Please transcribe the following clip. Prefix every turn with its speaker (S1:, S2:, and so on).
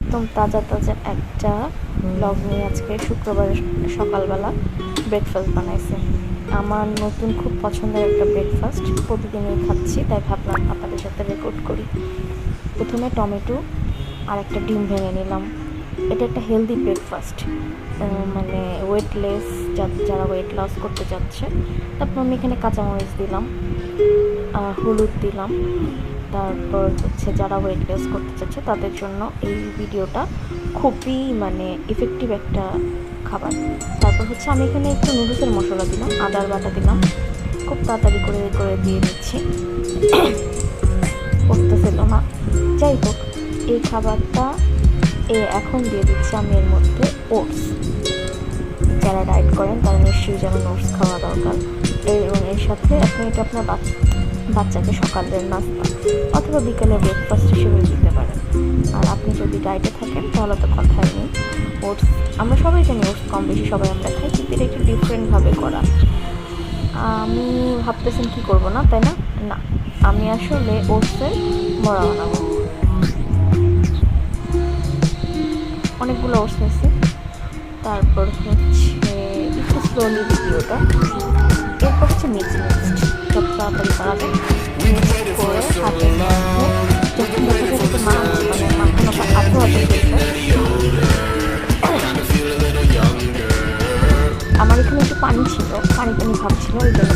S1: একদম তাজা তাজা একটা ব্লগ নিয়ে আজকে শুক্রবারের সকালবেলা ব্রেকফাস্ট বানাইছে। আমার নতুন খুব পছন্দের একটা ব্রেকফাস্ট, প্রতিদিনই খাচ্ছি, তাই ভাবলাম আপনাদের সাথে রেকর্ড করি। প্রথমে টমেটো আর একটা ডিম ভেঙে নিলাম। এটা একটা হেলদি ব্রেকফাস্ট, মানে ওয়েটলেস, যারা ওয়েট লস করতে যাচ্ছে। তারপর আমি এখানে কাঁচামরিচ দিলাম, হলুদ দিলাম। তারপর হচ্ছে যারা ওয়েট লস করতে চাচ্ছে তাদের জন্য এই ভিডিওটা খুবই মানে ইফেক্টিভ একটা খাবার। তারপর হচ্ছে আমি এখানে একটু নুডলসের মশলা দিলাম, আদার বাটা দিলাম, খুব তাড়াতাড়ি করে করে দিয়ে দিচ্ছি, করতেছিল না। যাই হোক, এই খাবারটা এখন দিয়ে দিচ্ছি আমি এর মধ্যে ওটস। যারা ডায়েট করেন তারা নিশ্চয়ই যেমন ওটস খাওয়া দরকার। এবং এর সাথে আপনি এটা আপনার বাচ্চাকে সকালের নাস্তা অথবা বিকেলের ব্রেকফাস্ট হিসেবে দিতে পারেন। আর আপনি যদি ডায়েটে থাকেন তাহলে তো কথাই নেই। ওটস আমরা সবাই জানি, ওটস কম বেশি সবাই আমরা খাই, কিন্তু এটা একটু ডিফারেন্টভাবে করা। আমি ভাবতেছেন কী করবো না, তাই না? না, আমি আসলে ওটসের বড়া বানাবো। অনেকগুলো ওটস নিয়েছি। তারপর হচ্ছে একটু স্লোলি ভিডিওটা, এরপর হচ্ছে মিক্স সব তাড়াতাড়ি করা যায়। মিক্স করে হাতের মধ্যে যখন দেখা যায় একটু মানে মাখানো বা আঠো আঠো আমার এখানে একটু পানি ছিল, পানি ভাব ছিল, ওই জন্য